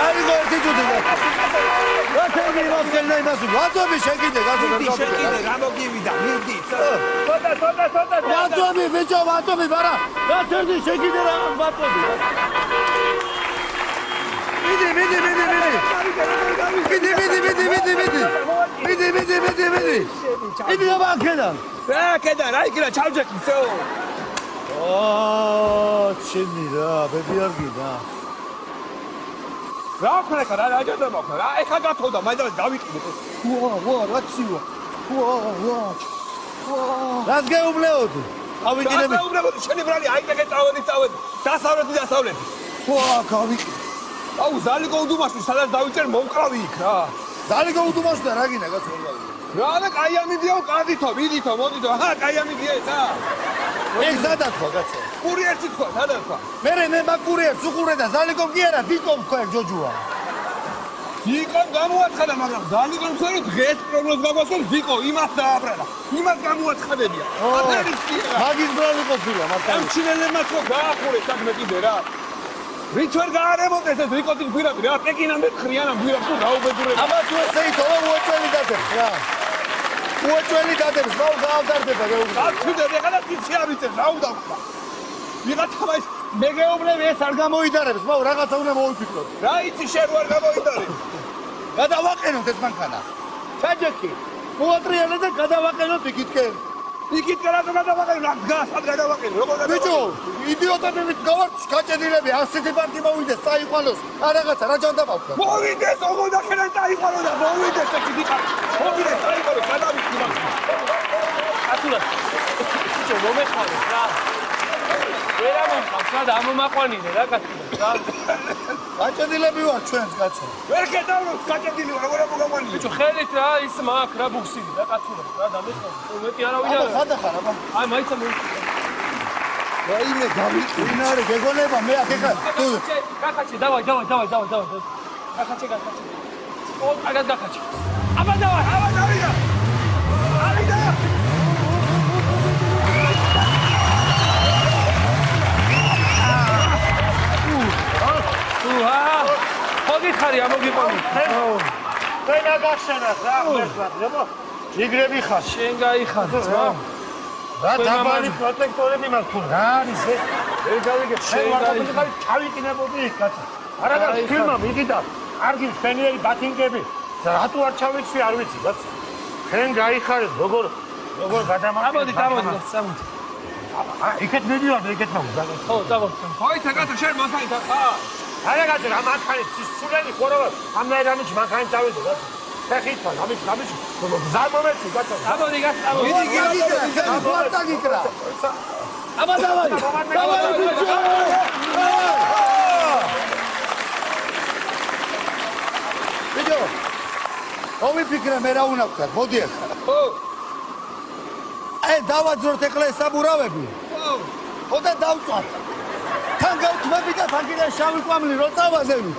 აიღო ერთი ჯუდი. რა თემი მოსკელნა იმას ვაწობი შეკიდე, შეკიდე, რა მოგივიდა, მიდი. ცოტა. ვაწობი, ბიჭო, ვაწობი, ბარა. რა თემი შეკიდე რა ვაწობი. მიდი. მიდი აბანქედან. რა კედან, რა იქნა ჩავჯექი всё. ჩემი რა, ბები არ გიდა. რა ხარ ხარ, რა ჯერდება ხარ. რა ეხა გათხოვდა, მაინც დავიყიდე. ვა, რა ცივა. ვა. რას გეუბნეოდი? ავიყიდები. რა უბრალოდ შენი ბრალი აიკეთე წავედი. დასავლეთი. ვა, გავიყიდე. აუ ზალიკო უდუმაში სადაც დავიწერ მომკრავი იქ რა. ზალიკო უდუმაში და რა გინდა კაცო მაგალითად. რა და კაი ამიდიო, კადითო, მიდითო, მოდითო. აჰა, კაი ამიდია ესა. ეგ სადაც თქვა კაცო. კურიერში თქვა, სადაც თქვა. მე მაგურიერს უყურე და ზალიკომ კი არა, დიკომ თქვა ეგ ჯოჯუა. დიკომ გამოაცხადა, მაგრამ ზალიკომ თქვა რომ დღეს პრობლემს გაგვასწრებს დიკო, იმას დააბრალა. იმას გამოაცხადებია. აფერის კი რა. მაგის ბრალი ყოფილა, მაგრამ ამ ჩინელებმა ხო გაახურეს საქმე კიდე რა. ვინც ვერ გაარემონტეს ეს რიკოტის გვირაბი რა, პეკინამდე ხრიანა გვირაბს თუ დაუბედურება. აბა თუ ესე ითოვა უეჭველი დადებს რა. უეჭველი დადებს, რა გავდარდება გეუბნები. აფთუდები ახლა თიცი ამიწევს, რა უნდა ვქვა. ვიღაცა ის მე გეუბნები ეს არ გამოიდარებს, მაუ რაღაცა უნდა მოვიფიქროთ. რა იცი შენ ვარ გამოიდარებს. გადავაყენოთ ეს მანქანა. ჩაჯექი. მოატრიალე და გადავაყენოთ იქითკენ. იქითკენ რატო გადავაყენო? რა გასად გადავაყენო? როგორ გადავაყენო? ბიჭო, იდიოტები გავართ გაჭედილები, ასეთი პარტი მოვიდეს, წაიყვანოს. რა რაღაცა, რა ჯანდაბავქა. მოვიდეს, ოღონდ ახლა წაიყვანო და მოვიდეს ეს იქით. მოვიდეს, წაიყვანო, გადავიქი მაგ. ათულა. ბიჭო, მომეყარეს რა. ვერა მომყავს რა და ამომაყვანინე რა კაცო რა. გაჭედილები ვარ ჩვენს კაცო. ვერ გეტავროს გაჭედილი ვარ, როგორ ამომაყვანინე? ბიჭო, ხელით რა ის მაგ რა ბუქსიდი რა კაცო რა დამეხო. მეტი არავინ აბა არა. სადა ხარ აბა? აი მაიცა მოიწია. რაიმე გავიყი. ვინ არის გეგონება მე აქ ეხა. გახაჩე, დავაი. გახაჩე. ო, აგად გახაჩე. აბა დავაი. ავიდა. ხოდი ხარი ამოგიყვანი. თქვენ აგახსენათ რა მერტად, ებო? იგრები ხარ. შენ გაიხარ ძმა. რა დაბალი პროტექტორები მაქვს თუ რა არის ეს? ვერ გავიგე. შენ ვარ ჩავიკინებოდი იქ კაცო. არა და ფილმა მიგიდა. კარგი შენიერი ბათინგები. რატო არ ჩავიცვი არ ვიცი კაცო. შენ გაიხარეთ როგორ გადამაყენე. გამოდი, წამოდი. იქეთ მიდივარ, იქეთ მოვიდა. ხო, წამოდი. ხოიცა კაცო შენ მანქანით ხარ? არა კაცო, რა მანქანით სულელი ხორავ. ამერანიც მანქანით წავედი კაცო. ფეხით ვარ, ამის გზა მომეცი კაცო. გამოდი, გასწავლე. მიდი, პლატა გიკრა. აბა დავაი. ბიჭო. ბიჭო. მომიფიქრე მე რა უნდა ვქნა, მოდი ახლა. ხო. აი დავაძროთ ეხლა ეს საბურავები. ხო და დავწვათ. თან გავთმები და თანგიდან შავი კვამლი რო წავაზები.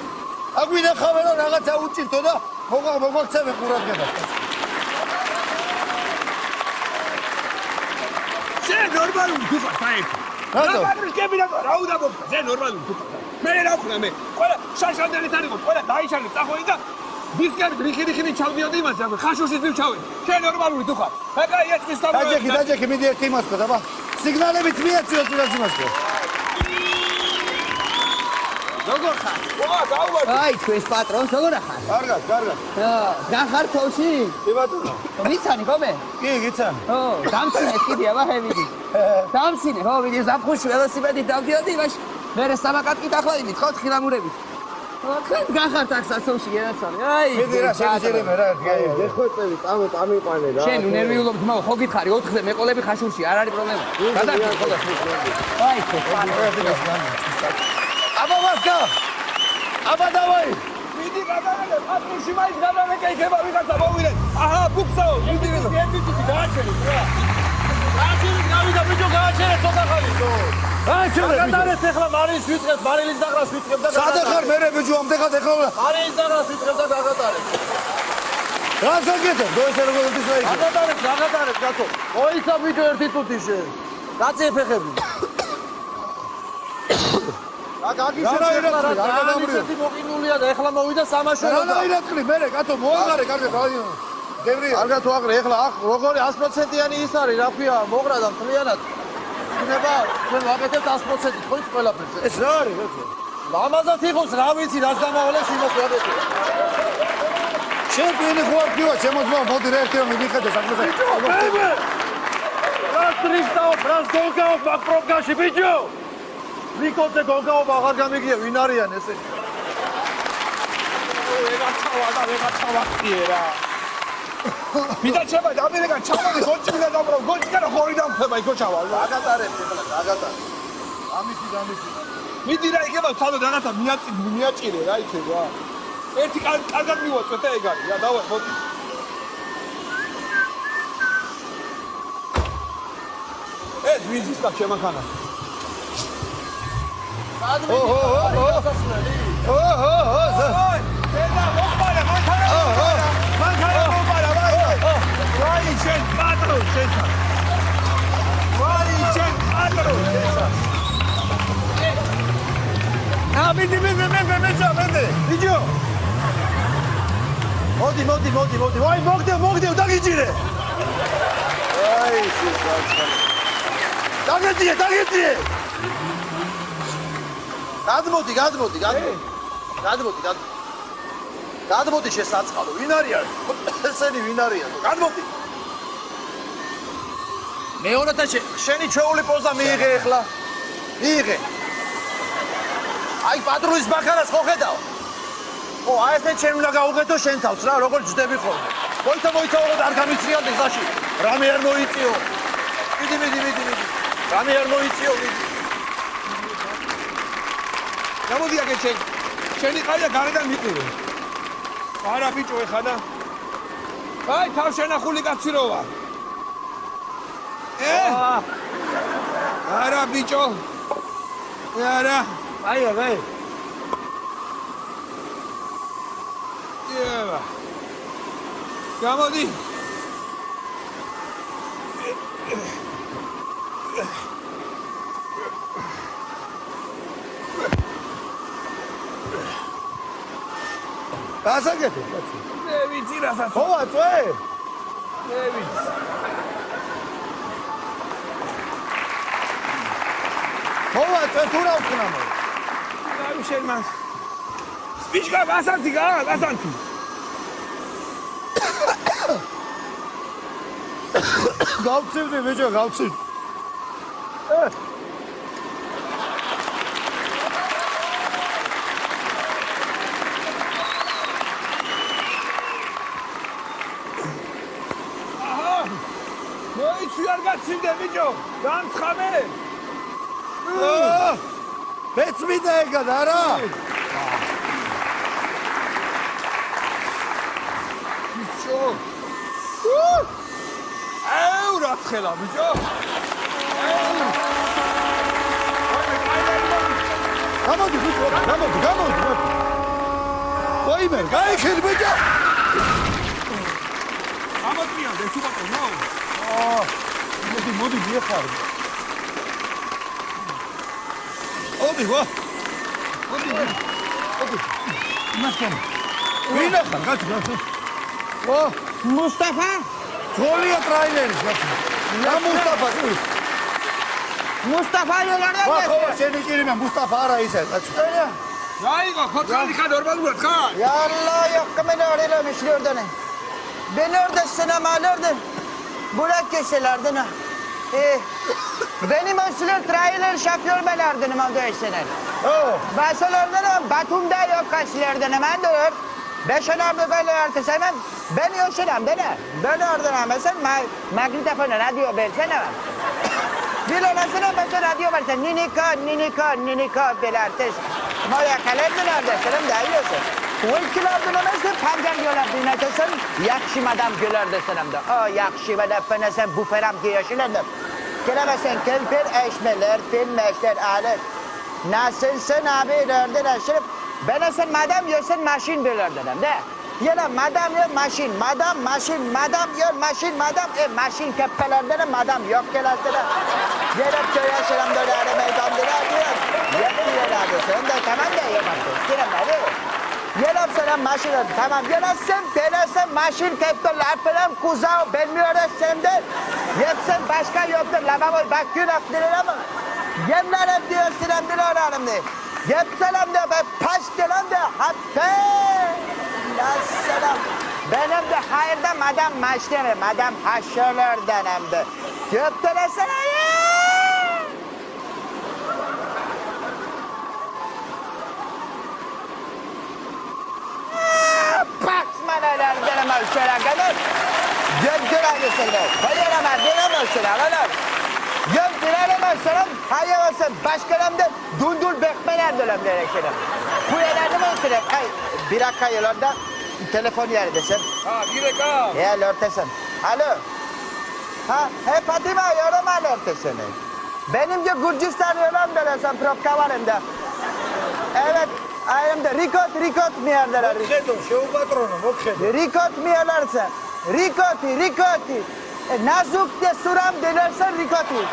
აგვინახავე რომ რაღაცა უჭირთო და მოგაქცევე ყურადღებას. შენ ნორმალური თუ ხარ საერთოდ. რატო? მაგრისკები რა უნდა მოგხდა? შენ ნორმალური თუ ხარ. მე რა ვქნა მე? ყველა შაშანდელით არ იყო, ყველა დაიშალე წახვედი და ვისკენ რიხი ჩავდიოდი იმას, ხაშუშის მივჩავე. შენ ნორმალური თუ ხარ. აკა ეჭვის საბურავი. დაჯექი, მიდი ერთი იმას ხო, აბა. სიგნალებიც მიეციო წილას იმას ხო. როგორ ხარ? ვა, გაუვარდი. აი, ჩვენს პატრონს როგორ ხარ? კარგად. რა ხარ თოში? კი ბატონო. ვიცანი ხომე? კი, გიცანი. ო, დამცინე კიდე აბა ჰევიდი. დამცინე, ხო, ვიდი ზაფხულში ველოსიპედით დავდიოდი, იმაში მერე სამაკატკი დახვედი, ხო, თხილამურებით. ხან გახართ აქ სასოში ენაცარი. აი, მიდი რა შეიძლება რა, გეხვეწები, წამიყვანე რა. შენ უნერვიულობ ძმაო, ხო გითხარი 4-ზე მეყოლები ხაშურში, არ არის პრობლემა. გადაგიხო ხოლმე. აი, აბა ვასკა. აბა დავაი. მიდი გადავიდე, პატრონში მაინც გადავეკეიქება ვიღაცა მოვიდეთ. აჰა, ბუქსაო, მიდი გააჩერეთ რა. გააჩერეთ, გავიდა ბიჭო, გააჩერეთ ცოტა ხანი. გააჩერეთ. გადარეთ ახლა მარილის ვიწყებ, მარილის დაღრას ვიწყებ და სადა ხარ მე ბიჭო ამდღაც ეხლა. მარილის დაღრას ვიწყებ და გაგატარეთ. რა ზოგადად, დოესე როგორ ის რა იქ. გაგატარეთ, გათო. ოიცა ბიჭო ერთი თუთი შენ. გაწიე ფეხები. ისეთი მოყინულია და ეხლა მოვიდა სამაშველო და რანაირად მე კაცო მოაღარე კარგად გევრია კარგად ვაღრე ეხლა როგორი 100%-იანი ის არის რა ქვია მოღრა და მთლიანად იქნება ჩვენ ვაკეთებთ 100%-ით ხო ის ყველაფერს ეს რა არის კაცო ლამაზად იყოს რა ვიცი რაც დამავალეს იმას ვაკეთებ ჩემპიონი ხო არ ქივა შემოძმა მოდი რა ერთეო მივიხედე საქმეზე რა ტრიფტაო ფრანს გოლგაო ბაკპროგაში ბიჭო რიკოზე გოლგაო აღარ გამიგია ვინ არიან ესე ვეგაჩავახტიე რა მიდა ჩება და ამერიკა ჩავალი გოლჭი და დაბრუნ გოლჭი და ხორი დამხება იქო ჩავალ აგატარებ ეხლა აგატარ ამისი მიდი რა იქება თავი რაღაცა მიაჭირე რა იქე რა ერთი კარგად მივაწვეთ და ეგ არის რა დავა მოდი ეს ვიზის და შემახანა მოდი ვაი მოგდე დაგიჭირე აი დაგეძიე გადმოდი შესაწყალო ვინ არიან ესენი ვინ არიან გადმოდი მეორეთა შენი ჩვეული პოზა მიიღე ეხლა მიიღე აი პატრულის ბაქარას ხო ხედავ ო აი ესე ჩემ უნდა გაუღეთო შენ თავს რა როგორ ჯდები ხოლმე მოიცა ოღონდ არ გამიწრიალ დეზაში რამე არ მოიწიო მიდი რამე არ მოიწიო მიდი გამოდი აქ შენი ყარია გარედან მიყურე არა ბიჭო ეხა და აი თავშენახული კაცი რო ვარ არა ბიჭო არა აი ევა გამოდი გასაგებია კაცო მე ვიცი რასაც ხო აწვე მე ვიცი ხო აწვე თუ რა ვქნა მე აი შენ მას სპიჩკა გასანთი გავცივდი ბიჭო გავცივდი მოიცი არ გაცივდე ბიჭო დამცხამე მეც მინდა ეგად არა ბიჭო რა თხელა ბიჭო გამოდი ბიჭო გამოდი ვაიმე გაიხիր ბიჭო ამოწიანდე თუ ბატონო მოდი მიეხარ ოდი ვა მასკენ ვინ ახარ კაცო ო მუსტაფა ძოლია ტრაილერი კაცო რა მუსტაფა იოლარდა ხო შენი ჭირიმე მუსტაფა არა ისე კაცო რაიგო ხოთრალი ხა ნორმალურად ხარ Yallah yakkamını araylamış lordane. Ben oradasın ama lordan. Burak geçselerden ha. Benim asılır trailer şampiyon belerdenim aldı eşseler. Basalardan ha Batum'da yok kaçlardan hemen diyor. Beşenemde böyle ertesenen ben yoşenemde ne? Ben oradan hemen magnetofonu radyo versene. Bir olasına ben radyo versen ninika belertes. Maya kalendin neredesin de yiyorsun. O ikilerden hemen pancar gölerden neredesin? Yakşım adam gölerdesin hem de. O yakşım adam sen bu feram ki yaşılandım. Kelemesen kelper eşmeler, filmeşler, alet. Nasılsın abi nereden aşırıp? Ben sen madam yiyorsun maşin böylerden hem de. Yine madam yok maşin, madam maşin, madam yok maşin, madam maşin kepelerden madam yok kelerden. Gelip köye selam da arama gönderer diyor. Yapıyor abi. Sen de tamam da yapamazsın. Selam abi. Gelip selam maşın. Tamam gelirsin. Gelirsin maşın tepkiler falan kuzağı bilmiyoruz sen de. Yapsın başka yoktur. Lavabo bak günah dilir ama. Yemlerim diyor selam diyor ararım diyor. Yap selam diyor. Paş diyorum diyor. Hatta. La selam. Benim de hayırda madem maçları, madem haşırlar dönemde. Göptelesene ya! Paksmanalar dönem ölçüler kadar. Göpteler mesela. Bayıramar dönem ölçüler kadar. Göpteler ölçüler. Hayır olsun. Başkalarımda dundul bekmeler dönemleri şeyler. Bu yerlerde mi ölçüler? Bir dakika yıllarda. Telefon yerindesin. Ha, direkt ha. Ya lörtesin. Alo. Ha, Fatima yoruma lörtesini. Benimce Gürcistan yolam dönersen propka var hem de. Evet, ayımda rikot mi yerdeler? Mokhedon, sheupatronო, mokhedon. Rikot mi yerlersen? Rikoti. Nazuk diye suram denersen rikoti.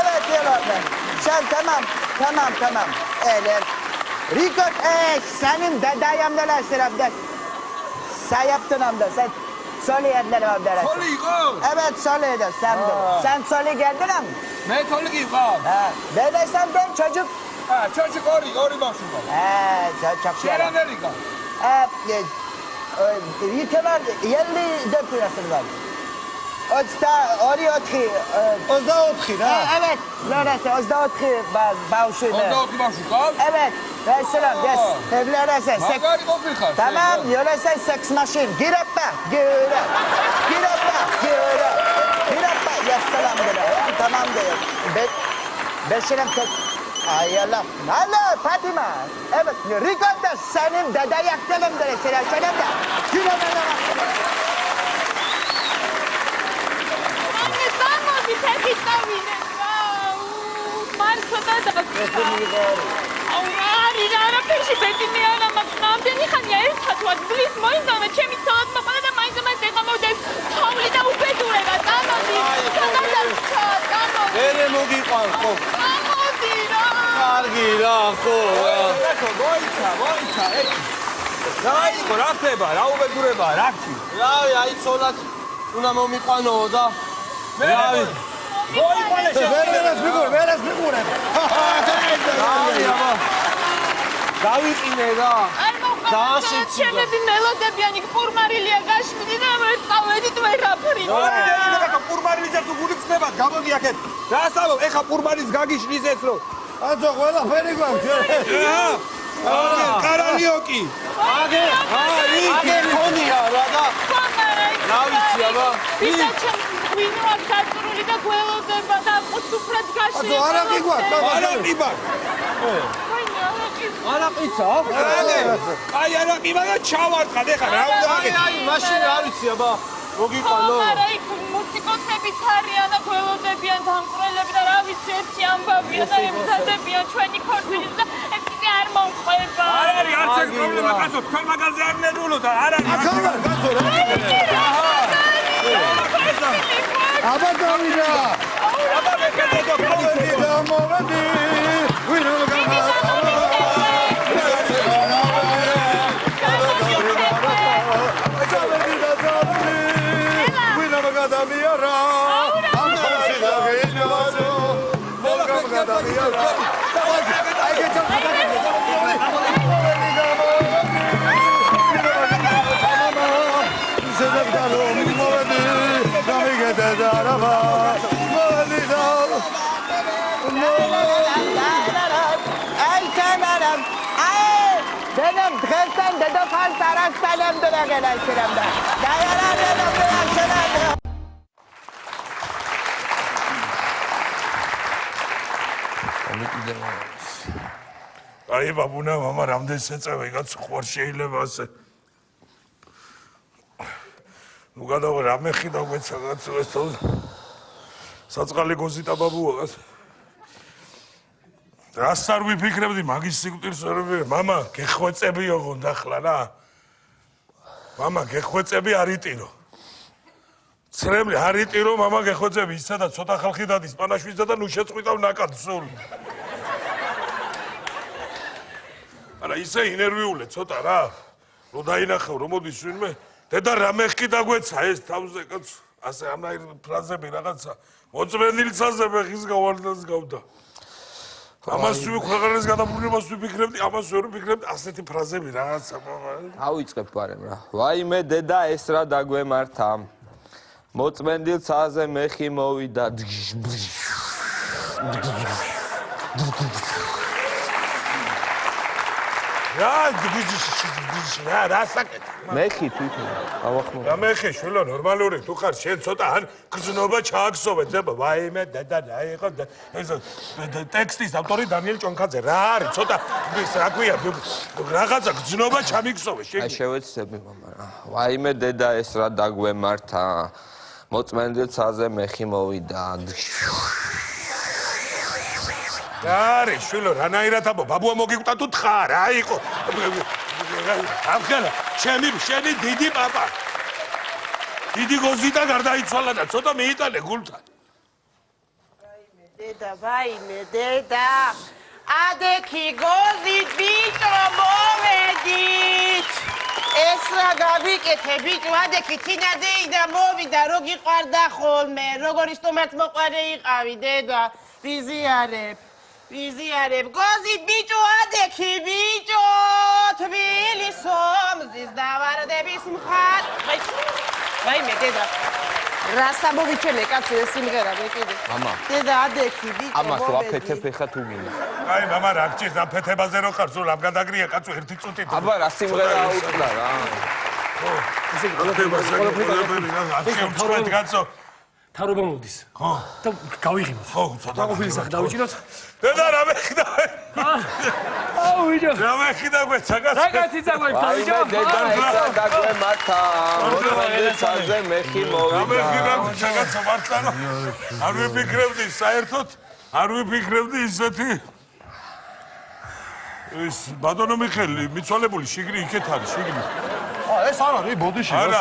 Evet yerlerden. Sen tamam. Eğer. Rikot, senin dedayemdeler sıramda. Sen yaptın amda, sen söyleyenler amda. Soli იყო? Evet söyledi, sen de. Sen söyle geldin ama. მე თოლი კი ვარ. Dedesem ben çocuk. Ha, çocuk ორი ბავშვი ვარ. Çok şey. შენანერი გა. Yıkılar 54 yaşında var. Ori otki. 24 რა. Evet, Lorese, 24 bavşuydu. 24 ბავშვი გავს? Evet, Veselam, yes. Lorese, მაგარი ყოფილხარ. Tamam, Lorese seks maşin. Gir appa, Yasalam dedi. Tamam diyor. Beşirem tek. Ay Allah. Alo Fatima. Evet, Rico'da senin dede yaktım dedi. Söyle de. Gir appa. Anne tamam bir tek tavine. Marka da Aurari რა ფერში ბედნი არა მაქვს რამდენი ხანია ერთად ვადგლის მოინდომა ჩემი ცოლად მოყოლა და მაინც ეხამოვდეს თავლი და უბედურება წამოდი ერე მოგიყვან ხო? წამოდი რა კარგი რა ხო? მოიცა. რა იყო რა ხდება? რა უბედურება? რა გქი? რავი, აი ცოლად უნდა მომიყვანოო და რავი. ვერას მიყურე. რავი, აბა. დავიყინე რა. არ მოხდა ჩემები მელოდებიანი პურმარილია გაშმიდი და მე წავედით ვერაფერი ეხა პურმარილის თუ გული ხდება გამოდი აქეთ რა ასწავლო ეხა პურმარის გაგიშლის ეს რო აძო ყველაფერი გვაქვს კარალიოკი აგერ ხონია რა და რა ვიცი აბა ისა ჩემ ვინო აქ დაწრული და გველოდება და უცუფრად გაშლი არაყი გვაქვს არაყი ბარ არაყიცა აი არაყი ბარ და ჩავარყად ეხა რა უნდა აკეთო აი მაშინ რა ვიცი აბა მოგიყვანო არა იქ მუსიკოსებიც არიან და გველოდებიან დამყრელები და რა ვიცი ერთი ამბავია და ემზადებიან ჩვენი ქორწილის და ერთი არ მომყვება არ არის არც ეს პრობლემა კაცო თქვენ მაგაზე არ ნერვულო და არ არის ახლა კაცო აბა დავიდა აბა მეკეთე პრობლემა მოვედი ვინო Benim kızdan dede fal tarak salemdire gelen şiremde. Dayanan elimde şiremde. აი ბაბუნა мама რამდენს ეწევა იგაც ხوار შეიძლება ასე ნუ გადავა რამე ხიდა გვეცა კაცო ეს საწყალი გოზიტა ბაბუა რას არ ვიფიქრებდი მაგის სიკვდილს ვერ ვიფიქრე мама გეხვეწები ოღონდ ახლა რა мама გეხვეწები არიტირო ცრემლი არიტი რომ მამა გეხოძები ისცა და ცოტა ხალხი დადის პანაშვიდსა და ნუ შეწყვიტავ ნაკადს სულ. არა ისე ინერვიულე ცოტა რა. რო დაინახავ რომ მოდის ვინმე დედა რამე ხი დაგვეცა ეს თავზე კაცო. ასე ამაირ ფრაზები რაღაცა მოწმენდილ ცაზე ხის გავარდას გავდა. ამას ვიქვეყნეს გადაბრუნებას ვიფიქრებდი, ამას ვერ ვიფიქრებდი, ასეთი ფრაზები რაღაცა. ავიწყებ ბარემ რა. ვაიმე დედა ეს რა დაგვემართა. მოწმენდილ ცაზე მეხი მოვიდა. რა საკეთე? მეხი თვითონ. ავახმო. რა მეხი შვილო ნორმალური თუ ხარ შენ ცოტა ან გზნობა ჩააგსოვე ძება ვაიმე დედა რა იყო ეს ტექსტის ავტორი დანიელ ჭონქაძე რა არის ცოტა რა ქვია რაღაცა გზნობა ჩამიგსოვე შენ აი შევეცდები მამა რა. ვაიმე დედა ეს რა დაგვემართა. მოწმენდილ ცაზე მეხი მოვიდა. არის შვილო რანაირად აბო ბაბუა მოგიკვდა თუ თხა რა იყო ამხელა შენი დიდი პაპა დიდი გოზიტა გარდაიცვალა და ცოტა მიიტანე გულთან ვაიმე დედა ადექი გოზით ბიჭო მოვედით ეს რა გავიკეთე ბიჭო ადექი თინაძეი და მოვიდა რო გიყვარდა ხოლმე როგორი სტუმარს მოყვარე იყავი დედა ვიზიარებ გოზით ბიჭო ადექი ბიჭო თბილის ომზის დავარდების მხარ ვაიმე დედა რა სამოვიჩენე კაცო ეს სიმღერა მე კიდე მამა დედა ადექი ბიჭო ამას ვაფეთებ ეხა თუ გინდა აი მამა რა გჭირს ამ ფეთებაზე რო ხარ სულ ამ გადაგრია კაცო ერთი წუთით აბა რა სიმღერა აუწყდა რა ესე იგი ყველაფერი აი კაცო თავრობა მოდის. ხო და გავიღიმოთ. ხო ცოტა ყოფილი სახე დავიჭიროთ. დედა რა მეხდა აუ ვიჯო. რა მეხდა გვეცა კაცო რაგაცი წაგვეცა ვიჯო. დედა ეს რა დაგვემართა. მოწმენდილ ცაზე მეხი რა მოვიდა. მეხდა გვეცა კაცო მართლა არ ვიფიქრებდი საერთოდ არ ვიფიქრებდი ისეთი ეს ბატონო მიხელი მიცვალებული შიგნი იქეთ არის შიგნი ეს არ არის ბოდიში არა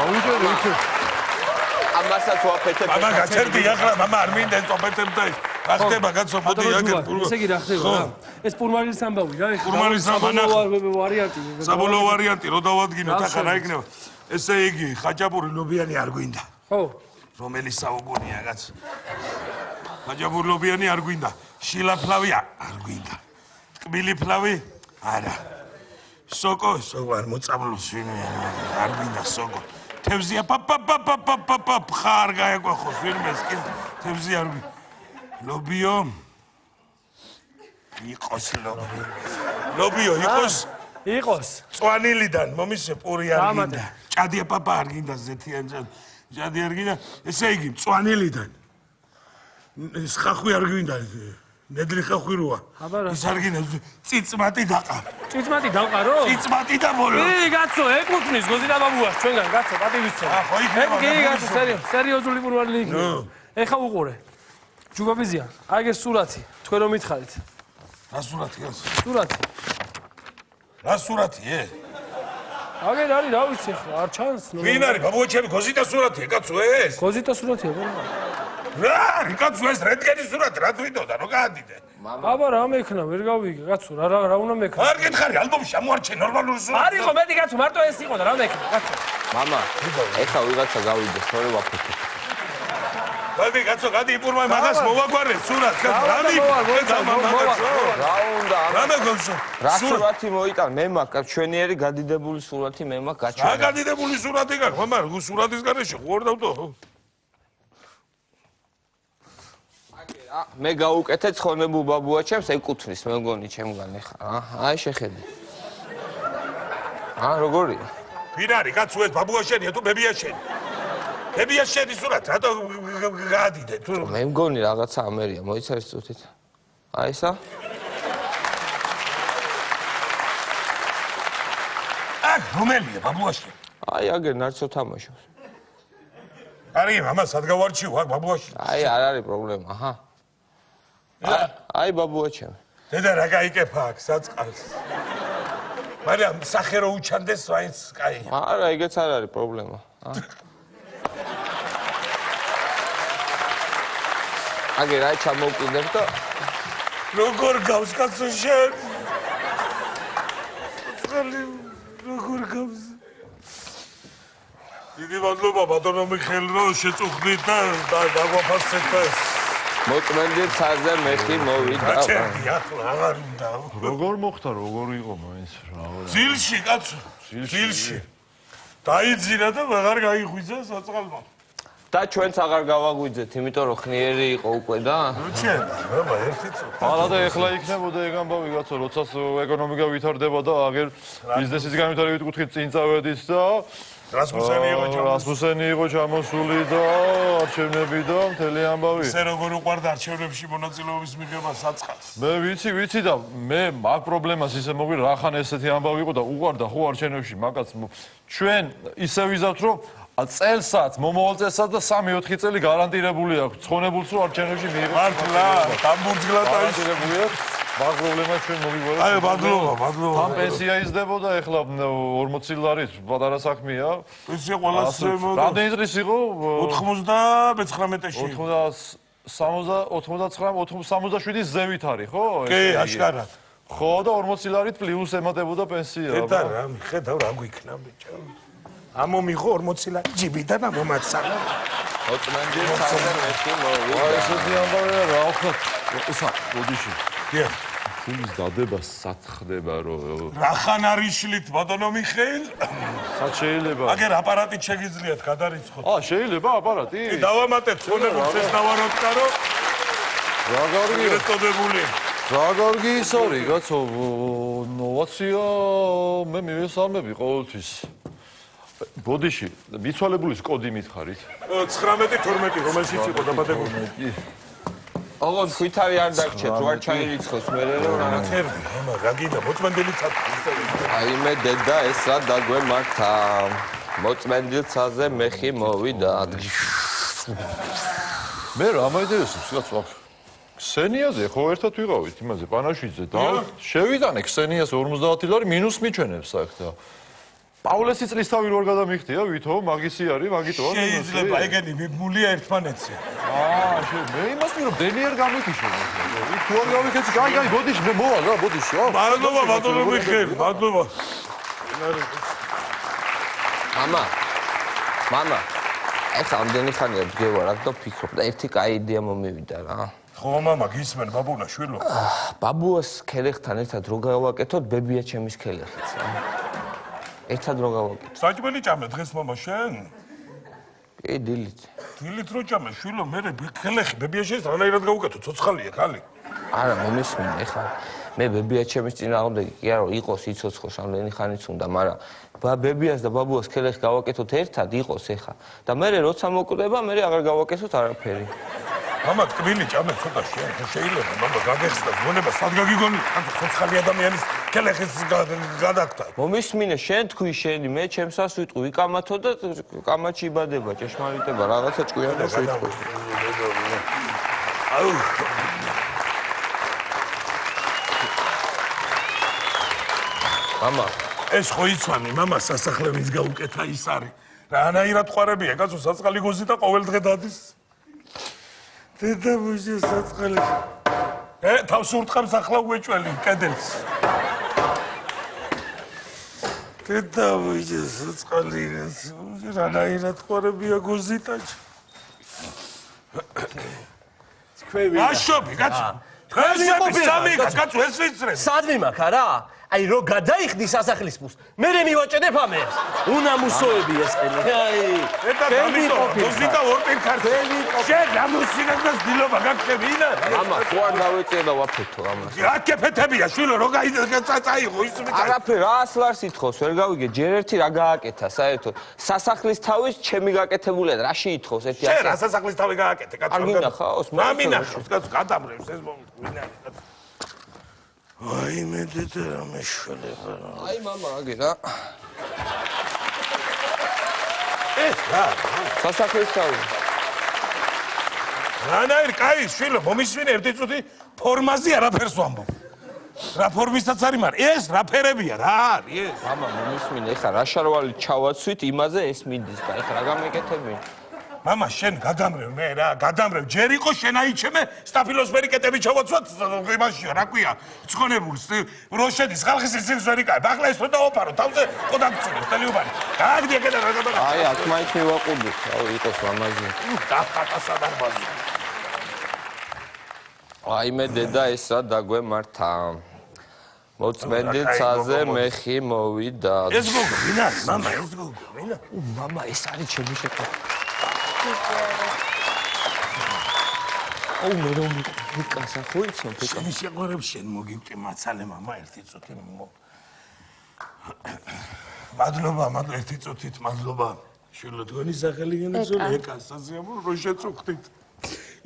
ავიჯერე იქე ამასაც ვაფეთებ მამა გაჩერდი ახლა მამა არ მინდა ეს ოპერტებდა ის რა ხდება კაცო მოდი აქეთ ესე იგი რა ხდება რა? ეს პურმალის ამბავი რა? პურმალის ამბავი ვარიანტი. საბოლოო ვარიანტი რო დავადგინოთ ახლა რა იქნება ესე იგი ხაჭაპური ლობიანი არ გვინდა ხო რომელი საუგუნია კაცო ხაჭაპური ლობიანი არ გვინდა შილაფლავი არ გვინდა ტკბილი ფლავი არა სოკო არ მოწამლოს ვინმე არ გვინდა სოკო თევზია პაპაპაპაპაპ ხარ გაეკვახოს ვინმეს კი თევზი არ გვინდა ლობიო იყოს ლობიო იყოს წვანილიდან მომისე პური არ გინდა ჭადია პაპა არ გინდა ზეთიან ჭადი არ გინდა ესე იგი წვანილიდან ეს ხახვი არ გინდა ნედლი ხახვი როა ის არ გინდა წიწმატი დაყარ წიწმატი დავყარო წიწმატი და მოლო კი კაცო ეკუთვნის გოზინა ბაბუას ჩვენგან კაცო პატივისცემა ხო იქნება კი კაცო სერიოზული პურვალი იქნება ეხა უყურე ჯუბაბიზია აი ეს სურათი თქვენ რომ მითხარით რა სურათი კაცო სურათი რა სურათი აგერ არის რა ვიცი ხო არ ჩანს ვინ არის ბაბუა ჩემი გოზიტა სურათია კაცო ეს გოზიტა სურათია რა არის კაცო ეს რენტგენის სურათი რა თვითონდა რო გაადიდე აბა რა მექნა ვერ გავიგე კაცო რა უნდა მექნა არ გითხარი ალბომში ამოარჩე ნორმალური სურათი არ იყო მეტი კაცო მარტო ეს იყო და რა მექნა კაცო მამა ეხა ვიღაცა გავიდეს თორე ვაფეთებ გადი კაცო გადი იპურმა მაგას მოვაგვარე სურათს კაცო რადი რა უნდა რა მეგონსო რა სურათი მოიტან მე მაქვს ჩვენიერი გადიდებული სურათი მე მაქვს გაჩვენა რა გადიდებული სურათი გაქვს მამა სურათის გარეშე ხო არ დავდო მე გაუკეთე ცხონებულ ბაბუა ჩემს ეკუთვნის მე მგონი ჩემგან ეხა აი შეხედე როგორია ვინ არის კაცო ეს ბაბუა შენია თუ ბებია შენი ბებია შენი სურათი რატო გაადიდე თუ მე მგონი რაღაცა ამერია მოიცავს წუთით აი ესა აქ რომელია ბაბუა შენი აი აგერ ნარცო თამაშობს არის მამა სად გავარჩიო აქ ბაბუაში აი არ არის პრობლემა აჰა აი ბაბუა ჩემი დედა რა გაიკეფა აქ საწყალს მაგრამ სახე რო უჩანდეს ვაინც კაი არა ეგეც არ არის პრობლემა აგე რა ჩამოვკიდებ და როგორ გავს კაცო შენ? როგორ გავს? დიდი მადლობა ბატონო მიხეილ რომ შეწუხდით და დაგვაფასეთ ეს. მოწმენდილ ცაზე მეხი მოვიდა. ჩემი ახლა აღარ უნდა. როგორ მოხდა როგორ იყო მაინც რა. ძილში კაცო. ძილში. დაიძინა და აღარ გაიღვიძა საწყალმა. და ჩვენც აღარ გავაგვიძეთ, იმიტომ რომ ხნიერი იყო უკვე და ჩვენ, აბა ერთი წუთი. არა და ეხლა იქნებოდა ეგ ამბავი კაცო, როცა ეკონომიკა ვითარდება და აგერ ბიზნესის განვითარებით კუთხით წინ წავედით და რასმუსენი იყო ჩამოსული და არჩევნები და მთელი ამბავი. ესე როგორ უყვარდა არჩევნებში მონაწილეობის მიღება საწყალს. მე ვიცი და მე მაგ პრობლემას ისე მოგვი რახან ესეთი ამბავი იყო და უყვარდა ხო არჩევნებში მაგაც ჩვენ ისე ვიზავთ რომ წელსაც მომავალ წელსაც და 3-4 წელი გარანტირებული აქვს ცხონებულს რომ არჩევნებში მიიღოს. მართლა, დამბურძგლა გარანტირებული აქვს. მაგ პრობლემას ჩვენ მოგვიგვარეთ. აი, მადლობა. ამ პენსია იზრდებოდა ეხლა 40 ლარით პატარა საქმეა. პენსია ყველას შემოდა. რამდენი წლის იყო? 99-ში. 67 ზევით არის, ხო? კი, აშკარად. ხო და 40 ლარით პლუს ემატებოდა პენსია. ხედა რა, ხედავ რა გვიქნა ბიჭო. ამომიღო 40 ლარი ჯიბიდან ამომაცალა. მოწმენდილ ცაზე მეხი მოვიდა. ესეთი ამბავია რა ვქნა. ისა, ბოდიში. კი. ფულის დადება სათხდება რომ რახან არის შლით ბატონო მიხეილ? სად შეიძლება? აგერ აპარატით შეგიძლიათ გადარიცხოთ. შეიძლება აპარატი? კი, დავამატეთ ცხონებულს ეს დავაროტკარო. რა გარგი? ერთოდებული. რა გარგი ის არის, კაცო? ნოვაცია მე მივესალმები ყოველთვის. ბოდიში, მიცვალებულის კოდი მითხარით? 19-12 რომელშიც იყო დაბადებული. ოღონდ ხვითარი არ დაგჭეთ, რო არ ჩაირიცხოს მე რომ რა. თერბი, ამა რა გინდა მოწმენდილი ცაცი. აი მე დედა ეს რა დაგვემართა. მოწმენდილ ცაზე მეხი მოვიდა. მე რა მაინტერესებს, კაცო? ქსენიაზე ხო ერთად ვიყავით იმაზე პანაშვიძე და შევიტანე ქსენიას 50 ლარი მინუს მიჩვენებს აქ და პავლესი წლისთავი რო არ გადამიხდია, ვითო, მაგისი არის, მაგიტოა. შეიძლება ეგენი მიბმულია ერთმანეთზე. მე იმას ვირო, დენიერ გამიქიშე. თუ არ გამიქეცი, კაი, ბოდიში, მე მოვალ რა, ბოდიში, რა. მადლობა, ბატონო მიხეილ, მადლობა. მამა. ეხლა ამდენი ხანია დგევარ აქ და ვფიქრობ და ერთი კაი იდეა მომივიდა რა. ხო, მამა, გისმენ, ბაბუნა, შვილო. ბაბუას ქელეხთან ერთად რო გავაკეთოთ, ბებია ჩემის ქელეხიც რა. ერთად რო გავაკეთოთ. საჭმელი ჭამე დღეს მამა შენ? კი, დილით. დილით რო ჭამე, შვილო, მე ქელეხი ბებია შენს რანაირად გავუკეთო, ცოცხალია, ხალი. არა, მომისმინე, ეხლა მე ბებია ჩემის წინააღმდეგი კი არა, იყოს იცოცხლოს ამდენი ხანიც უნდა, მაგრამ ბებიას და ბაბუას ქელეხი გავაკეთოთ ერთად, იყოს ეხლა. და მე როცა მოკვდება, მე აღარ გავაკეთოთ არაფერი. მამა, ტკბილი ჭამე ცოტა შენ, შეიძლება, მამა, გაგეხსნა, გონება, სად გაგიგონი, ცოცხალი ადამიანის ქელეხის გადაგტა. მომისმინე, შენ თქვი შენი, მე ჩემსას ვიტყვი, ვიკამათო და კამათში იბადება, ჭეშმარიტება, რაღაცა ჭკვიანობს ვიტყვი. აუ. მამა, ეს ხო იცვამი, მამა, სასახლე ვინც გაუკეთა ის არის. რანაირად ყვარებია, კაცო, საწყალი გოზი და ყოველ დღე დადის. დედამუშა საწყალი. თავს ურტყამს ახლა უეჭველი კედელს. დედამუშა საწყალი, რანაირად ყვარებია გოზიტაჭ. თქვენი აშობი, კაცო. თქვენი სამი კაცო ეს ვიცრე. სადმი მაქვს არა? აი რო გადაიხდი სასახლის ფულს, მე მივაჭედებ ამერს. უნამუსოები ეს ყელი. აი, გოზიტა ორპენ ქართელი. შენ გამოსინებას დილობა გაქცევი ინა? მამა, თუ არ დავეწია და ვაფეთო ამას. რა კეფეთებია, შვილო, რო წაიღო ის მე. არაფერ, 100 ლარს ითხოვს, ვერ გავიგე, ჯერ ერთი რა გააკეთა, საერთოდ. სასახლის თავის ჩემი გაკეთებულია და რაში ითხოვს ერთი 100? შენ რა სასახლის თავი გააკეთე, კაცო? არ გინახავს? მამინახავს, კაცო, გადამრევს ეს ვინა არის, კაცო. აი მე დედა რა მეშველება რა. აი მამა, აგე რა. ეს რა? სასახლის თავი. რანაირ კაი, შვილო, მომისმინე ერთი წუთი ფორმაზე არაფერს ვამბობ. რა ფორმისაც არის, მაგრამ ეს რა ფერებია, რა არის ეს? მამა, მომისმინე, ეხლა რა შარვალი ჩავაცვით, იმაზე ეს მიდის და ეხლა რა გამეკეთები? მამა შენ გადამრევ მე რა გადამრევ ჯერ იყო შენ აიჩემე სტაფილოსფერი კეტები ჩავაცვათ იმაშია რა ქვია ცხონებულს რო შედის ხალხის ისინს ვერ იკავებ ახლა ეს რო დავაფარო თავზე ხო დაგწუნე ტელიუბანი გააგდი ეკედა რა გადაგა აი აქ მაინც მივაყუდოთ აუ იყოს ლამაზი დახატასა დარბაზი აი მე დედა ეს რა დაგვემართა მოწმენდი ცაზე მეხი მოვიდა ეს გოგო ვინა მამა ეს გოგო ვინა მამა ეს არის ჩემი შეფა აუ მე რომ მიკასა ხო იცნობ შენი შეყვარებ შენ მოგივჭი მაცალე მამა ერთი წუთი მადლობა ერთი წუთით მადლობა შვილო თქვენი სახელი გენაცვალე ეკას საზიამო რო შეწუხდით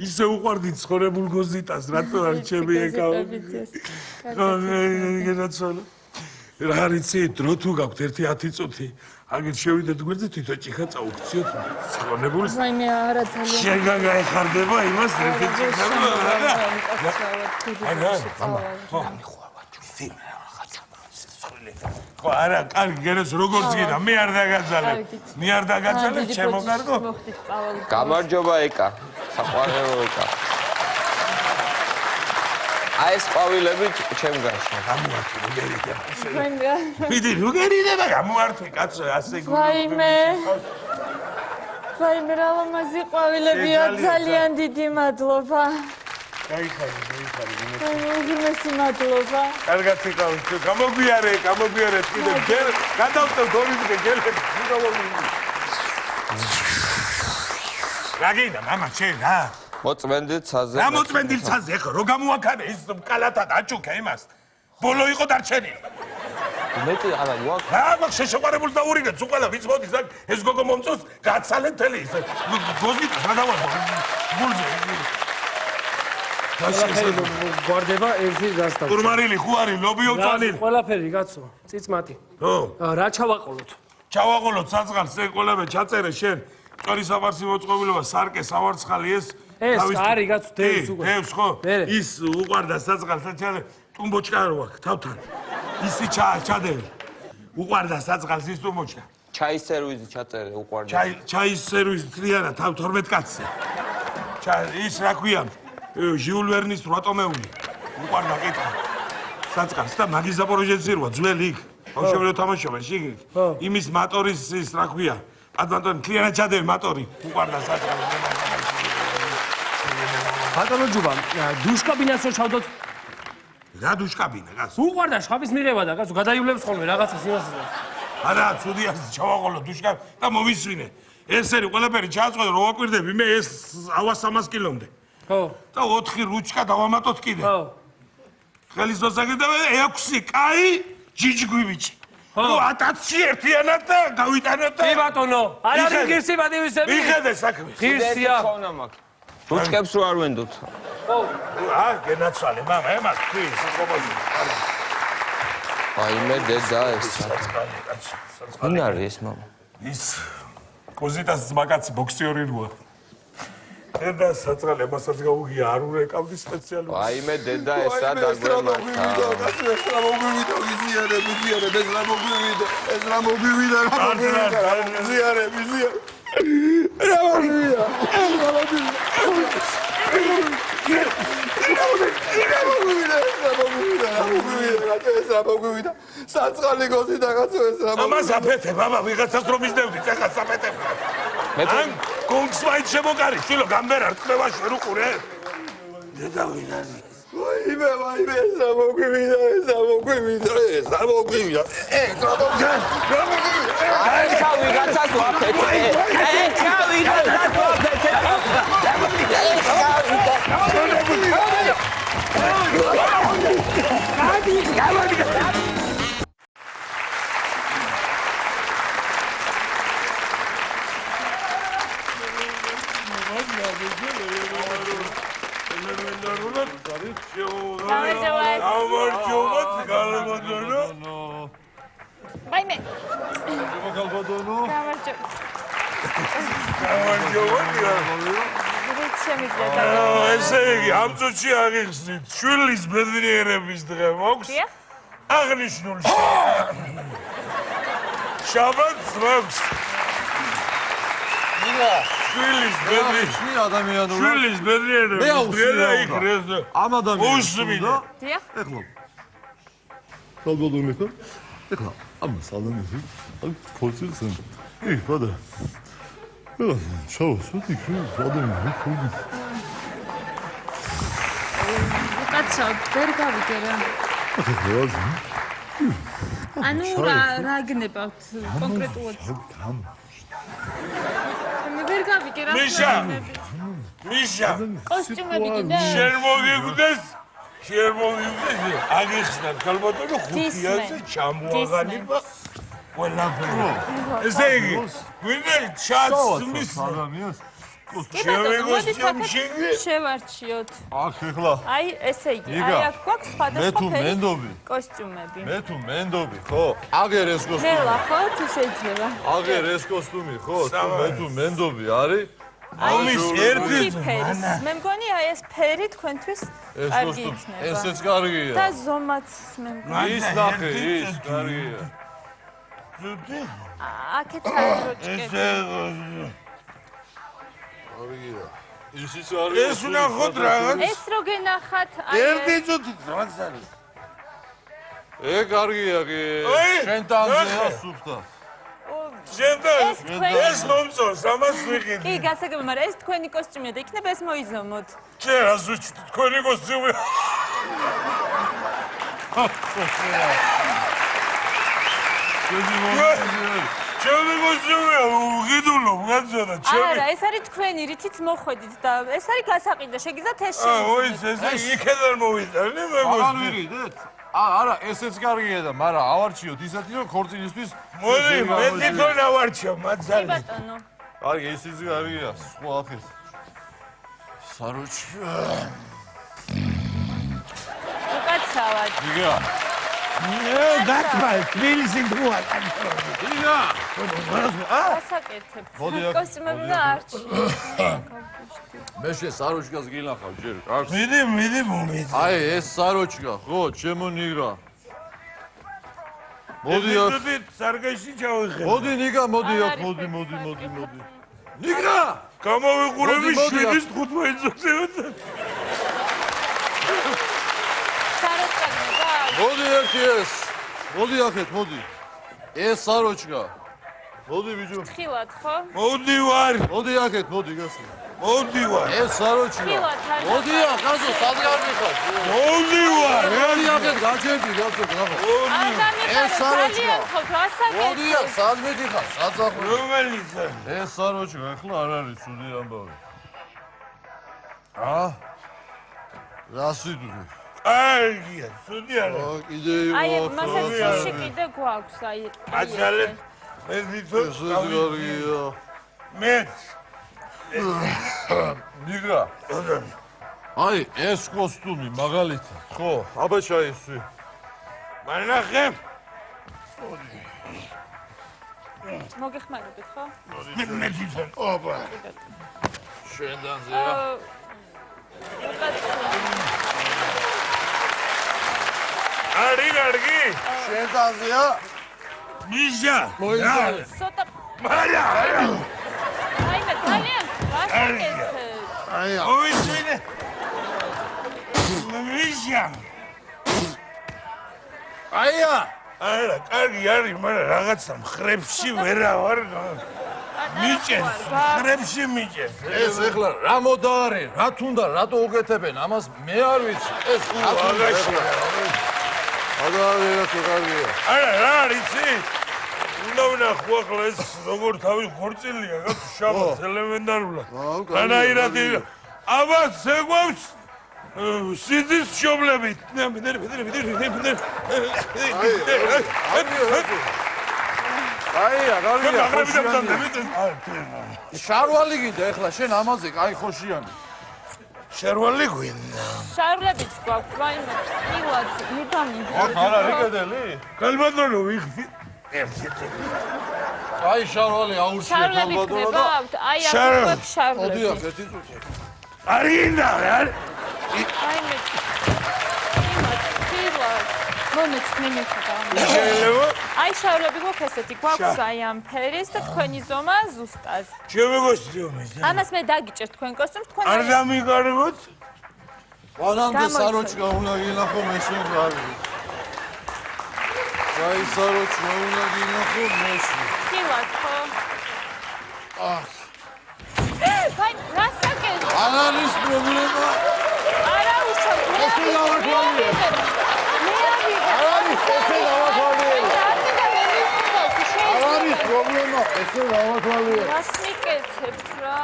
ისე უყვარდით ცხოვრებულ გოზიტას რატო არ ჩემი ეკა გენაცვალე რა არიცი დრო თუ გაქვთ ერთი 10 წუთი აგერ შევიდეთ გვერდზე თვითონ ჭიქა წაუქციოთ ცხოვრებულს ვაიმე არა ძალიან შენ გაიხარდება იმას ერთი ჭიქა ხო არა კარგი გეროს როგორც გინდა მე არ დაგაძალებ მე არ დაგაძალებ ჩემო კარგო გამარჯობა ეკა საყვარელო ეკა აი ეს ყვავილები ჩემგანში გამოართვი გერიდება ვენგა მიდი გერიდება გამოართვი კაცო ასე ვაიმე რა ლამაზი ყვავილებია ძალიან დიდი მადლობა გაიხარე უგიმესი მადლობა კარგად იყავით გამოგვიარე კიდე გერ გადავწევ დორიზე გელები რა გინდა მამა შენ რა მოწმენდი ცაზე რა მოწმენდი ცაზე ხო რო გამოაქარე ის კალათად აჭუქე იმას ბოლო იყო დარჩენილი მეტი არა ვაკ რა მაგ შეშეყარებულს დაურიგეთ უყალა ვიც მოდის ეს გოგო მომწონს გაცალეთ თელი ის გოზით რა დავარბო გულზე გვარდება ერთი გასტა. ტურმარილი ხო არის ლობიო წანილი. ყველაფერი კაცო, წიწმათი. ხო. რა ჩავაყოლოთ? ჩავაყოლოთ საწყალს ეს ყველაფერი ჩაწერე შენ. წვერი საფარსი მოწყობილობა სარკე სავარცხალი ეს არის კაცო დევს უკვე. დევს ხო? ის უყარდა საწყალს ჩადე ტუმბოჩკა რო აქვს თავთან. ისი ჩადევი. უყარდა საწყალს ის ტუმბოჩკა. ჩაის სერვიზი ჩაწერე უყარდა. ჩაის სერვიზი თლიანა თავ 12 კაცზე. ის რა ქვია? ჟიულ ვერნის რატომეული უყარდა კითხვა საწყალს და მაგის ზაპოროჟეცი როა ძველი იქ ბავშვები რო თამაშობენ შიგნით იმის მოტორის ის რა ქვია ადვანტონი ქლიანად ჩადები მოტორი უყარდა საწყალს ბატონო ჯუბა დუშკაბინას რო ჩავდოთ რა დუშკაბინა კაცო უყარდა შხაბის მიღება და კაცო გადაივლებს ხოლმე რაღაცას იმას არა ცუდია ჩავაყოლო დუშკაბ და მოვისვინე ესერი ყველაფერი ჩააწყვეტე რო ვაკვირდები მე ეს ავა 300 კილომდე ხო და 4 რუჩკა დავამატოთ კიდე ხო ხელის დოსაგები და 6 კაი ჯიჯგვიბიჭი ხო 1000-ში ერთიანად და გავიტანოთ და კი ბატონო არ არის ღირსი ბადივისები მიხედე საქმე ღირსია ხონა მაქვს რუჩკებს რო არ ვენდოთ ხო გენაცვალე მამა ემას თქვი საწყობოში აი მე დედა ეს ვინ არის ეს მამა ის კოზიტას ძმაკაცი ბოქსიორი როა დედა საწყალე მასაც გაუგია არ ურეკავდი სპეციალურად აი მე დედა ესა დაგვემართა ეს რა მოგვივიდა ეს რა მოგვივიდა რა მოგვივიდა საწყალი გოზი დაგაცო ეს რა ამას აფეთე ბაბა ვიღაცას რომ ისდევდი ეხა საფეთე ან კონგს მაინც შემოგარი შილო გამბერარ ტყევაში ვერ უყურე დედა ვინ არის ვაიმე ეს რა მოგვივიდა აი ხავი გაცას ვაფეთე ვაიმე ესე იგი ამ წუთში აღიხსნით შვილის ბედნიერების დღე მოქვს აღნიშნული შაბათს მოქვს შვილის ბედრი შენი ადამიანურა შვილის ბედრიანო მე აუსვია იქ რეზო ამ ადამიანს უსმინე დიახ. ეხლა სალბადორ მეკო ეხლა ამ სალონში ამ ფოცილს იქ ბადა შავა სუთი ადამიანი კაცო, ვერ გავიგე რა. ანუ რა გნებავთ კონკრეტულად? მე ვერ გავიგე რა. მიშა კოსტიუმები კიდე? შენ მოგიგდეს აგიხსნათ ქალბატონო ხუთიანზე ჩამოაღალიბა ყველაფერი ესე იგი გვინდა ჩაც მის ადამიანს კი ბატონო, მოდით აქეთ შევარჩიოთ. აქ ეხლა აი, ესე იგი, აი აქ გვაქვს სხვადასხვა ფერის კოსტიუმები. მე თუ მენდობი ხო აგერ ეს კოსტუმი ნელა ხო თუ შეიძლება? აგერ ეს კოსტუმი ხო მე თუ მენდობი არის ამის ერთი ფერის. მე მგონი აი ეს ფერი თქვენთვის ეს კარგი კოსტუმი იქნება. ესეც კარგია და ზომაც მე მგონი. ის ნახე ის კარგია აქეთ ჩაიროჭკები. კარგია ისიც არის ეს ვნახოთ რაღაც ეს რო გენახათ, აი ერთი წუთით რაღაც არის ე კარგია კი შენ ტანზეა სუფთა შენთან თქვენი- ეს მომწონს ამას ვიყიდე კი, გასაგებია, მაგრამ ეს თქვენი კოსტიუმია და იქნება ეს მოიზომოთ. შენ რას უჩვით თქვენი კოსტიუმი ჩემი კოსტიუმია უღიდულობ გაწოდა ჩემი არა, ეს არის თქვენი, რითიც მოხვედით და ეს არის გასაყიდო, შეგიძლიათ ეს ოი შეიცვალოთ. ეს იქიდან მოვიტანე მე აღარ კოსტიუმი ვირიდეთ არა ესეც კარგია და მაგრამ ავარჩიოთ ისეთი რომ ქორწილისთვის მოდი მე თვითონ ავარჩიო კი მაცალი ბატონო. კარგი ისიც კარგია სხვა ახეს საროჩი უკაცრავად. იგა გაკბა თბილისი დროა იგა გასაკეთებ. მოდი აქ, კოსტიუმები და არჩი. მე შე საროჩკას გილახავ ჯერ კარგს მიდი მომიდ აი ეს საროჩკა ხო ჩემო ნიგრა მოდი აქ თვითონ სარგეში ჩავიხე მოდი ნიგა მოდი არ აქ არის მოდი ფექს, მოდი არ მოდი გიხარ. მოდი ნიგრა გამოვიყურები მოდი, მოდი, 7-15 წუთი საროჭკა მოდი ერთი ეს მოდი აქეთ მოდი ეს საროჩკა მოდი ბიჭო ხილად ხო? მოდი ვარ მოდი აქეთ მოდი გასული მოდი ვარ ეს საროჩკა ხილად არ მოდი აქ გასო სადღარ მიხარ მოდი ვარ მოდი აქეთ გაჩერდი გასო გახო ეს საროჭკა. ძალიან ხო გასაკეთებ. მოდი აქ სად მიდიხარ საძახო რომელიც ეს საროჩკა ახლა არ არის სუდი ამბავი რა სიდური კარგია სუდი არა კიდე აი იყო მასაში კიდე გვაქვს აი აცალე მე თვითონ ეს კარგია მე ნიგრა აი ეს კოსტუმი მაგალითად ხო აბაჩა ისვი მანახე მოგეხმარებთ ხო? მე თვითონ ოპა შენდანზეა არი კარგი შენდანზეა მიშა მოიძალე ცოტა მარა აი მე ძალიან გასაკეთებ. აი ოიცინე მიშა აია არა კარგი არის მაგრამ რაღაცა მხრებში ვერა ვარ მიჭეს მხრებში მიჭეს ეს ახლა რა მოდარე რა თუნდა რატო უკეთებენ ამას მე არ ვიცი ეს აგაში აგარია კარგია არა რა არის უნდა ვნახო ახლა ეს როგორ თავი ხორცილია რა შაბათს ელემენტარულად რანაირად აბას ეგვავს სიძის შობლებით აია კარგია ხოშიანი შარვალი გინდა ახლა შენ ამაზე კაი ხოშიანი შარვალი გვინდა შარლებიც გვაქვს, რაიმე ხილად ვიტამინი. აქ არ არის კედელი კალბატონო ვიხდი აი შარვალი აურჩია შარლები ალბათო გნებავთ? აი აქ შარლები. გვაქვს შარლები. მოდი აქ ერთი წუთი არ გინდა რა რაიმე ხილად მომეც მე მივხედავ. შეიძლება? აი შავლები გვაქვს ესეთი, გვაქვს აი ამ ფერის და თქვენი ზომა ზუსტად. ჩემი გოსტიუმი. ამას მე დაგიჭერ თქვენ კოსტუმს, თქვენ არ დამიგარგოთ? მანამდე საროჩკა უნდა გინახო მეში გარი. აი საროჩკა უნდა გინახო მეში. კი ვარ ხო? აი, რასაკენ? არ არის პრობლემა. არა უშავ, ესე დავაქვალი. არ არის ესე დავაქვალი. არ არის პრობლემა, ესე დავაქვალი. რას მიკეთებთ რა?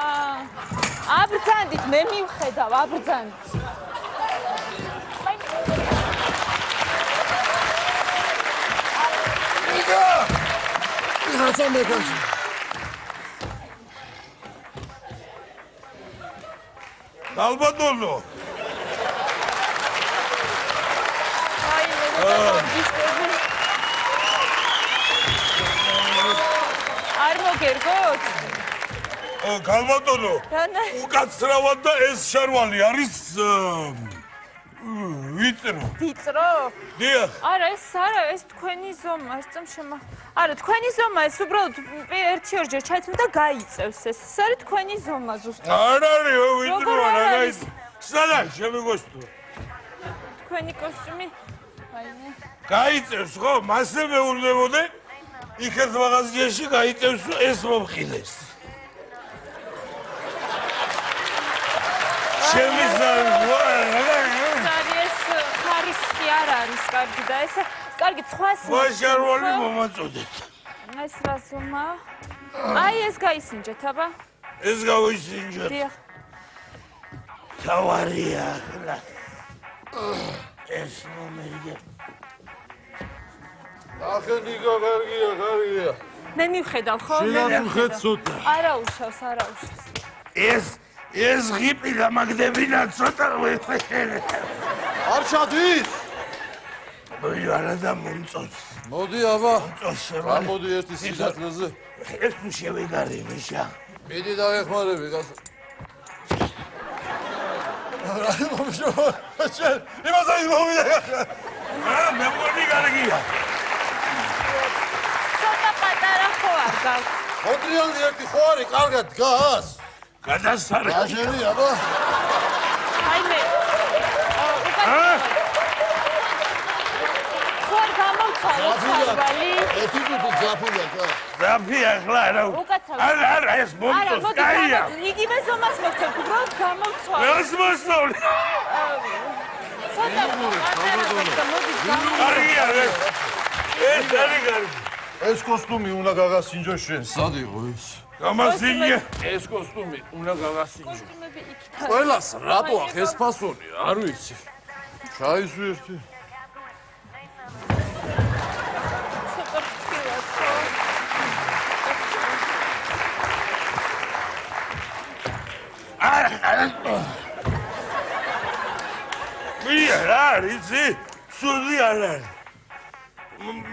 აბრძანდით, მე მივხედავ, აბრძანდით. რაცა მეკაში. ალბათონო. აი, მე ვისწრები. არ მოგერგოთ? ალბათონო. რანა? უკაცრავად და ეს შარვალი არის ვიწრო. ვიწრო? დიახ. არა, ეს თქვენი ზომა, ეს წამშემა. არა, თქვენი ზომა, ეს უბრალოდ ერთი-ორჯერ ჩაითმ და გაიწევს ეს. ეს არის თქვენი ზომა ზუსტად. არ არის ვიწრო, როგორ რა არ გაიც. არის? სადა შემიგოსტო. თქვენი კოსტუმი. აინე. გაიწევს ხო? მასე მეურნებოდე. იქეთ მაღაზიაში გაიწევს ეს მომხილეს. შემიზარდა. ეს ხარისხი არ არის კარგი და ეს კარგი ცხვას ვაშარვალი მომაწოდეთ. ეს რა ზომა? აი ეს გაისინჯეთ, აბა. ეს გავისინჯოთ. დიახ. თავარია ახლა. ეს მომერგე. ახენიკა კარგია, კარგია. მე მივხედავ ხო? შენაც მხედ ცოტა. არა უშავს, არა უშავს. ეს ღიპი დამაგდებინა ცოტა არ ჩადის? არა და მომწონს. მოდი აბა. მომწონს გამოდი ერთი სიგრძეზე. ეს თუ შევეგარი მიშა. მიდი დაგეხმარები გასა. რა მომშო? შენ იმასაი მომიდე. მე მგონი კარგია. ცოტა პატარა ხო არ გაქვს? მოტრიანი ერთი ხო არის, კარგად დგას. გადასარე. აშენი აბა. აი მე. ხوار გამომცვალე ცარბალი. ერთი თუთი ძაფია ხა. ძაფია ხლა რა. არა ეს მომწონს. კაია. იგივე ზომას მოგცემ, უბრალოდ გამომცვალე. ეს მოსწავლე. ცოტა პატარა მოდი კარგია ეს. ეს არის კარგი. ეს კოსტუმი უნდა გაგასინჯო შენ. სად იყო ეს? გამასინჯე. ეს კოსტუმი უნდა გაგასინჯო. კოსტუმები იქით. ყველას რატო აქ ეს ფასონი? არ ვიცი. ჩაისვი ერთი. ცოტა ფიქრობ ხო? არა. მია რა იცი? სული არ არის.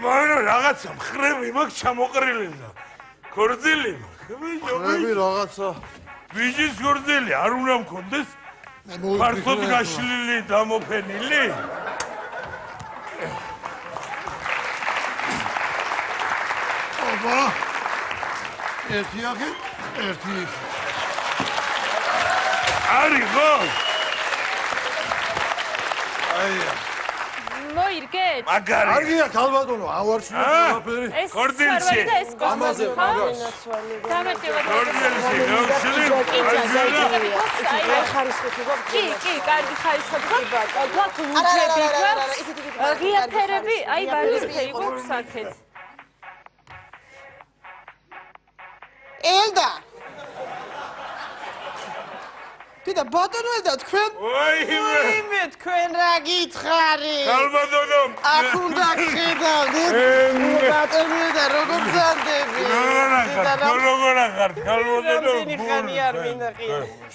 მაგრამ რაღაცა მხრები მაქვს ჩამოყრილი და ქორწილი მაქვს. ხები რაღაცა. ბიჭის ქორწილი არ უნდა მქონდეს? ფართოდ გაშლილი დამოფენილი? აბა. ერთი აქე, ერთი იქ. არის ხო? აია. მოირგეთ? მაგარი. კარგია ქალბატონო, ავარჩიე ყველაფერი. ეს ქორწილში. ცარბალი და ეს ამაზე კოსტუმი ხო? მაგას. დამეტევა. ქორწილში ნოშლი. კი, კარგი ხარისხები გვაქვს. გვაქვს ლუჯები, გვაქვს ღიაფერები, აი ბარისფერი გვაქვს აქეთ. ელდა. კიდე ბატონო ელდა თქვენ? ვაიმე. თქვენ რა გითხარი? ქალბატონო. აქ უნდა ხედავდით. ბატონო და როგორ გზანდები? როგორ ახარ ქალბატონო? ხანი არ მინახი.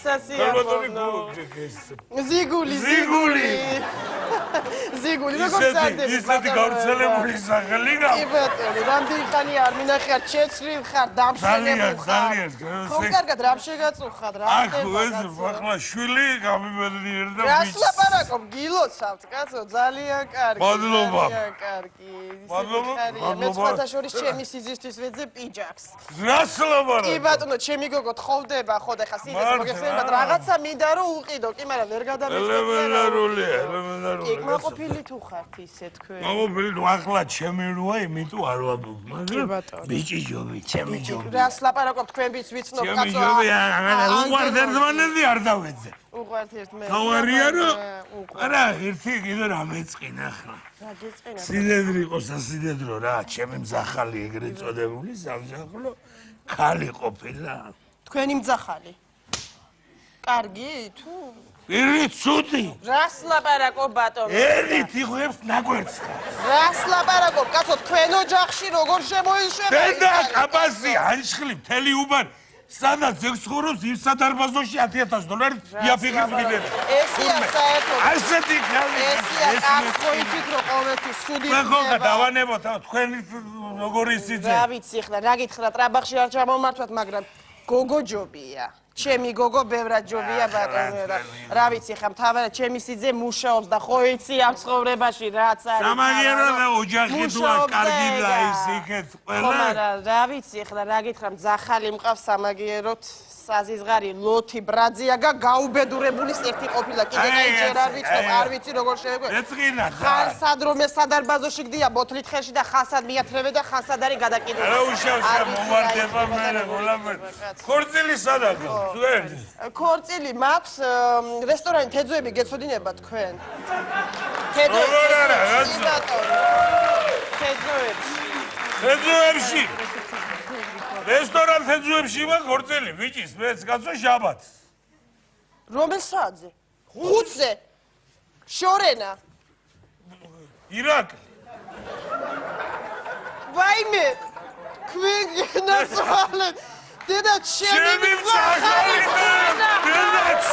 სასიამოვნო. ზიგული. გიგული, როგორ წარდები? ისეთი გავრცელებული სახელი გაქვს. კი ბატონო, რამდენი ხანი არ მინახიარ, შეცვლილ ხარ, დამშენებულ ხარ. ხო, კარგად, რამ შეგაწუხად, რა აქ ეს ახლა შვილი გამიბედნიერ და რას ლაპარაკობ, გილოცავთ, კაცო, ძალიან კარგი. მადლობა. ძალიან კარგი. მადლობა. მე სხვათა შორის ჩემი სიზისთვის ვეძებ პიჯაკს. რას ლაპარაკობ? კი ბატონო, ჩემი გოგო თხოვდება, ხო და ხა სიზეს მოგეხსენებათ, რაღაცა მინდა რომ უყიდო, კი, მაგრამ ვერ გადამეწყობია. ელემენტარულია, ელემენტარულია. იქ მაყოფილი თუ ხართ ისე თქვენ. მაყოფილი თუ ახლა ჩემი როა, იმიტომ არ ვაბობ, მაგრამ ბატონო. ბიჭი ჯობი, ჩემი ჯობი. რას ლაპარაკობ თქვენიც ვიცნობ, ჩემი კაცო. ჯობი, უყვართ ერთმანეთი არ დავეძე. უყვართ ერთმანეთი. თავარია რომ არა, ერთი კიდე რა მეწყინა ახლა. რა გეწყინა? სიდედრი იყოს ასიდედრო რა, ჩემი მზახალი ეგრეთ წოდებული სამზახლო ქალი ყოფილა. თქვენი მძახალი. კარგი თუ პირი ცუდი. რას ლაპარაკობ ბატონო? ერით იღებს ნაკვერცხს. რას ლაპარაკობ, კაცო, თქვენ ოჯახში როგორ შემოიშვება? დედა კაბასი ანშხლი მთელი უბანი სადაც ეგ ცხოვრობს იმ სადარბაზოში $10,000 იაფიღებს მიდედა. ესია საერთოდ. ასეთი ქალი. ესია კაცო იფიქრო ყოველთვის სუდი. მე ხოხა დავანებოთ თქვენი როგორი სიძე. რა ვიცი ხლა, რა გითხრა, ტრაბახში არ ჩამომართვათ, მაგრამ გოგო ჯობია. ჩემი გოგო ბევრად ჯობია ბატონო და რა ვიცი ხა, მთავარად ჩემი სიძე მუშაობს და ხო იცი ამ ცხოვრებაში რაც არის. სამაგიერო და ოჯახი თუ არ კარგი და ის იქეთ ყველა. ხო, მაგრამ რა ვიცი ხლა, რა გითხრა, მძახალი მყავს სამაგიეროთ. საზიზღარი ლოთი ბრაძიაგა გაუბედურებულის ერთი ყოფილა კიდე ჯერ არ ვიცნობ არ ვიცი როგორ შეგვე ეწყინა ხანსად რომ ეს სადარბაზოში გდია ბოთლით ხელში და ხანსად მიათრევე და ხანსად არის გადაკიდული რა უშავს მომარდება მე გოლამერ ქორწილი სადაა თქვენ ქორწილი მაქვს რესტორანი თეძუები გეცოდინება თქვენ თეძუებში რესტორან თეძუებში მაქვს ქორწილი ბიჭის მეც კაცო შაბათს რომელ საათზე? 5-ზე. შორენა. ირაკლი. ვაიმე. ქვენ გენაცვალეთ. დედა ჩემი მზახალი. დედაც.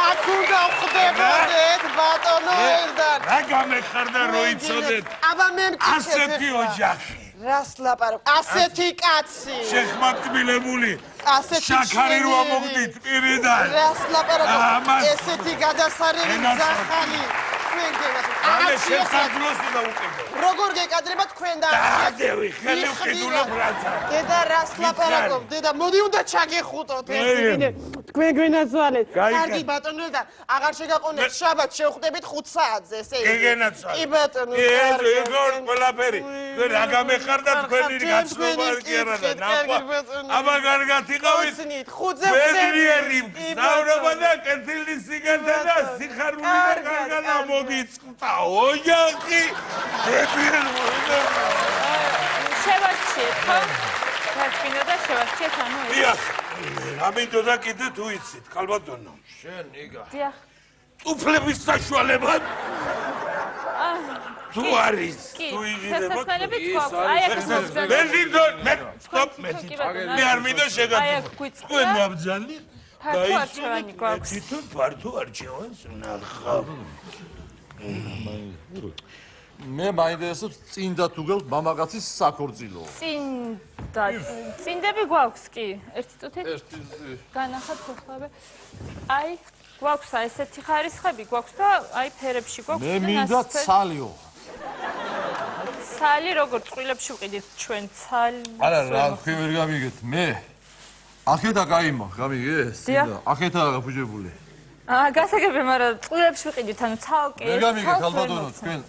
აკუდა ხდებოდეთ ბატონო ელდარ. რა გამეხარდა რო იცოდეთ? აბა მე მკითხე. ასეთი ოჯახი. რას ლაპარაკ? ასეთი კაცი. შეხმატბილებული. ასეთი შაქარი რო მოგდით პირიდან. რას ლაპარაკობ? ესეთი გადასარევი მზახალი. თქვენ გენაცვალეთ. ამე შესაძლოს უნდა უყიდო. როგორ გეკადრება თქვენ და დადევი ხელი უყიდულობ რაცა. დედა რას ლაპარაკობ? დედა მოდი უნდა ჩაგეხუტოთ ერთი თქვენ გვენაცვალეთ. კარგი ბატონო და აღარ შეგაყონეთ შაბათს შევხვდებით 5 საათზე ესე იგი. გეგენაცვალეთ. კი ბატონო. ეგ ყველაფერი. თქვენ რა გამეხარდა თქვენი გაცნობა კი არა და ნახვა. აბა კარგად იყავით. 5-ზე ბედნიერი მგზავრობა და კეთილი სიგარდა და სიხარული და კარგად მოგიწყდა ოჯახი. შევარჩიეთ, ხო? გაჩვენო და შევარჩიეთ, ანუ ეს. დიახ. ამინდოდა კიდე თუ იცით, ხალბატონო. შენ იგა. დიახ. უფლების საშუალებად თუ არის, თუ იგინებოდ. სასაცმელებით გვაქვს. აი აქ მოგზაურობთ. ბენზინდონ, მე სტოპ მე. მე არ მინდა აი შეგაძლო. აქ გვიწყდა. თქვენ ნაბძალი. ფართო არჩევანი გვაქვს. თვითონ ფართო არჩევანს ვნახავ. მე მაინტერესებს წინდა თუ გელს მამაკაცის საქორწილო. წინდები გვაქვს კი. ერთი წუთით. განახათ ხოხლავე. აი გვაქვს ესეთი ხარისხები გვაქვს და აი ფერებში გვაქვს. მე მინდა ცალიო. ცალი როგორ წყვილებში ვყიდით ჩვენ ცალი. არა რა თქვენ ვერ გამიგეთ მე. ახეთა გაიმა, გამიგეს? წინდა. ახეთა გაფუჭებული. გასაგები, მაგრამ წყვილებში ვყიდით, ანუ ცალკე. ვერ გამიგეთ ალბათონო თქვენ.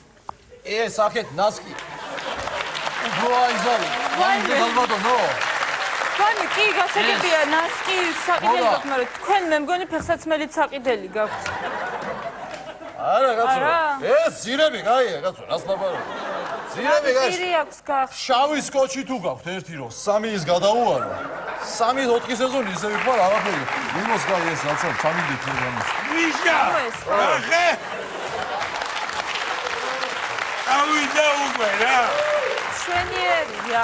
ეს ახეთ ნასკი. ვაიზალი. ვაიზალი ალბათონო. თქვენი კი გასაგებია ნასკი საყიდელი გაქვთ, მაგრამ თქვენ მე მგონი ფეხსაცმელით საყიდელი გაქვთ. არა კაცო. ეს ზირები გაია კაცო, რას ლაპარაკობ? ზირები გაია. ზირი აქვს გახ. შავი სკოჩი თუ გაქვთ ერთი რო 3 ის გადაუარო. 3-4 სეზონი ისე ვიყავ არაფერი. მიმოს გაია ეს რაცა ჩამიგდეთ ამას. ვიშა. ახე. ავიდა უკვე რა. შვენიერია.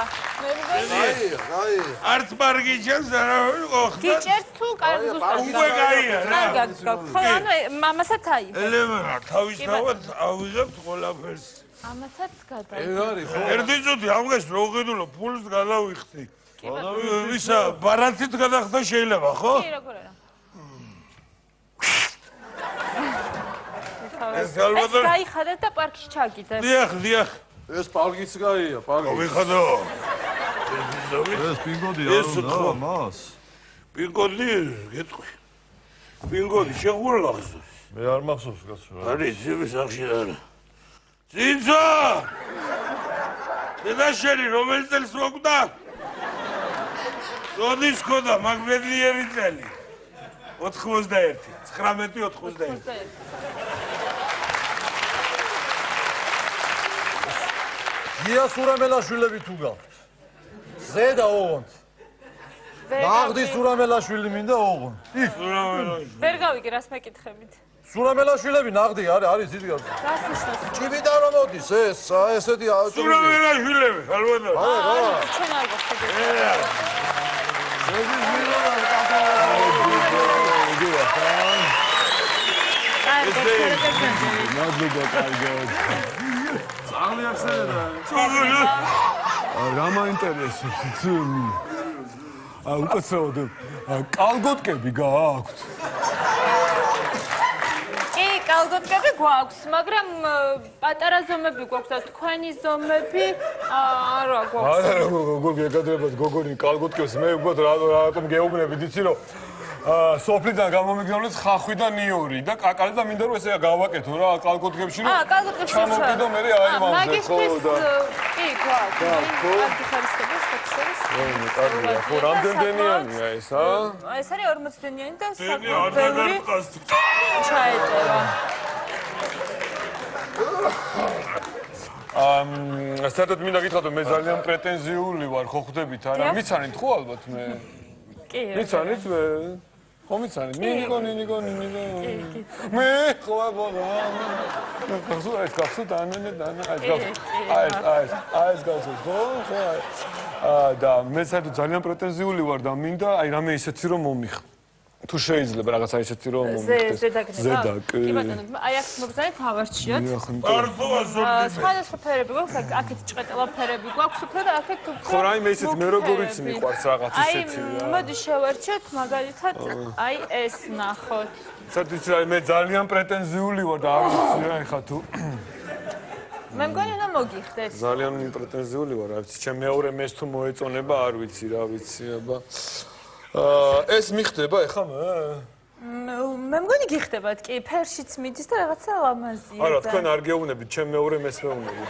არც მარგი ჩანს არავინ ყოხდა. გიჭერთ თუ კარგი ზუსტად. უკვე გაია რა. კარგად გაქვს. ხო, ანუ მამასაც აიღე. ელემენტარ თავისთავად ავიღებთ ყველაფერს. ამასაც გადა. ერთი წუთი ამგეს რო ხედულო ფულს გადავიხდი. ისა ბარათით გადახდა შეიძლება ხო? კი, როგორ არა. ეს ალბათ გაიხადეთ და პარკში ჩაგიდეთ. დიახ. ეს პარკიც გაია, პარკი. ვიხადო. ეს პინგოდი არ უნდა მას. პინგოდი გეტყვი. პინგოდი შეღულახს. მე არ მახსოვს კაცო. არის ძების სახში არა. ძინძო! დედაშენი რომელი წელს მოკვდა? როდის ხოდა მაგბედლიერი წელი? 91, 1991. გია სურამელაშვილები თუ გაქვთ. ზედა ოღონდ. ნაღდი სურამელაშვილი მინდა ოღონდ. ვერ გავიგე რას მეკითხებით. სურამელაშვილები ნაღდი არის იდგა. რას ნიშნავს? ჭიბიდან რომ მოდის ეს, ესეთი სურამელაშვილები, ალბათ. ჩვენ არ გვხვდებით. რა მაინტერესებს უკაცრავად კალგოტკები გააქვთ? კი, კალგოტკები გვაქვს, მაგრამ პატარა ზომები გვაქვს და თქვენი ზომები არა გვაქვს. არა, როგორ გეკადრებათ გოგონი კალგოტკებს, მე უბრალოდ რატომ გეუბნებით, იცი რომ სოფლიდან გამომიგზავნეს ხახვი და ნიორი და კაკალი და მინდა რომ ესე გავაკეთო რა კალგოტკებში რომ ჩამოვიდო მე აი მამზე ხო და კი, გვაქვს. კარგი ხარისხების ფაქტორის. კარგია, ხო რამდენდენიანია ეს ა? ეს არის 40 დენიანი და საკმაოდ ბევრი ჩაეწერა. საერთოდ მინდა გითხრათ მე ძალიან პრეტენზიული ვარ ხო ხვდებით არა? მიცანით ხო ალბათ მე? კი. მიცანით მე? ხო მიცანით? ნინიკო. მე ხო აბა. გახსოვთ ანანე ეს გახსოვთ ხო? და მე საერთოდ ძალიან პრეტენზიული ვარ და მინდა აი რამე ისეთი რომ მომიხ. თუ შეიძლება რაღაცა ისეთი რომ მომიხდეს. ზედა. კი ბატონო, აი აქ მოგზავნეთ ავარჩიოთ. არქოა ზოგი. სხვადასხვა ფერები გვაქვს, აქეთ ჭყეტელა ფერები გვაქვს უფრო და აქეთ უფრო. ხო რა იმ ისეთი მე როგორიც მიყვარს რაღაც ისეთი რა. აი მოდი შევარჩიოთ მაგალითად აი ეს ნახოთ. საერთოდ მე ძალიან პრეტენზიული ვარ და არ ვიცი რა ეხა თუ მე მგონი უნდა მოგიხდეს. ძალიან პრეტენზიული ვარ, არ ვიცი, ჩემ მეორე მეს თუ მოეწონება, არ ვიცი, რა ვიცი, აბა. ეს მიხდება ეხა მე მგონი გიხდებათ, კი, ფერშიც მიდის და რაღაცა ლამაზია. არა, თქვენ არ გეუბნებით, ჩემ მეორე მეს მეუბნები.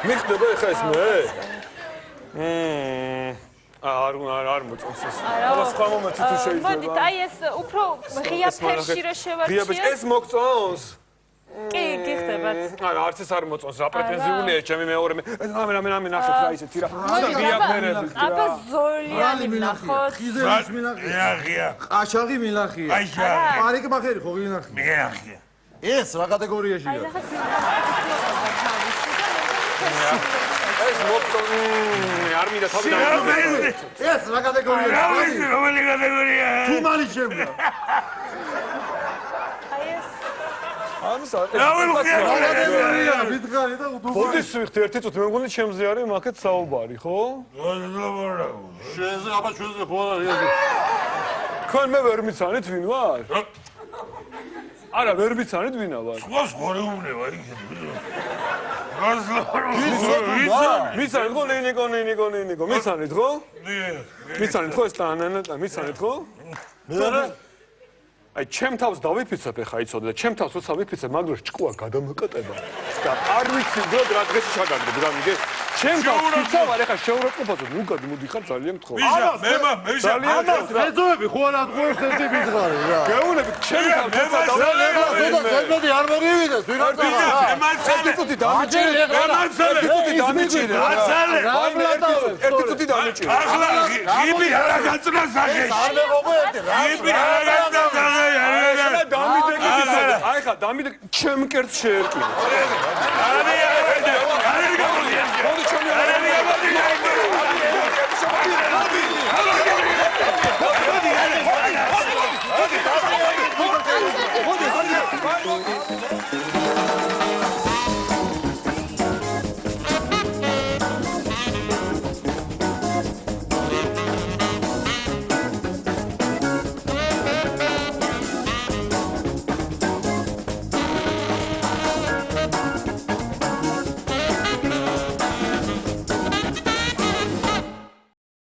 მიხდება ეხა ეს მე? არ მოწონს ეს. არა, სხვა მომენტი თუ შეიძლება. მოდით, აი ეს უფრო ღია ფერში რა შევარჩიოთ. ეს მოგწონს? კი, გიხდებათ. არა, არც ეს არ მოწონს, რა პრეტენზიულია ჩემი მეორე მე. რამე ნახეთ რა ისეთი რა. ღია ფერები. აბა ზოლიანი ნახოთ. ხიზერის მინახია. ღია. ყაშაღი მინახია. აიშა. პარიკმახერი ხო გინახია. მეახია. ეს რა კატეგორიაშია? აი ნახეთ. ეს მოგწონს. არ მინდა თავი და ეს რა კატეგორიაშია? რა ვიცი, რომელი კატეგორია? თუ მალი შემდა. კატეგორია, ვითხარი და ბოდის ვიხდი ერთი წუთი, მე მგონი ჩემზე არის მაგეთ საუბარი, ხო? შენზე, აბა ჩვენზე ხო არა ეს. თქვენ მე ვერ მიცანით ვინ ვარ? არა, ვერ მიცანით ვინა ვარ. სხვა რეუბნება იქეთ. მიცანით ხო ნინიკო, მიცანით ხო? მიცანით ხო ეს თანანა, მიცანით ხო? მე არა აი ჩემ თავს დავიფიცებ ეხა იცოდე და ჩემ თავს როცა ვიფიცებ მაგდროს ჭკუა გადამოკატება და არ ვიცი უბრალოდ რა დღეში ჩაგაგდებ რა მიგე ჩემ თავს ვიცავ არ ეხა შეურაცხყოფაზე მუგად მოდიხარ ძალიან მთხოვნ მე ძალიან ეძოები ხო არ ატყუებს ერთი ვითხარი რა გეუბნებით ჩემ თავს როცა ზედმეტი არ მოგივიდეს ვინ არ ერთი წუთი დამიჭირე ერთი წუთი დამიჭირე ერთი წუთი დამიჭირე ახლა ღიბი არა გაწნა სახეში არ მეგობრებდი რა ღიბი არა გაწნა აი ხა დამიდე ჩემ კერტ შეერკინე. არა, მოდი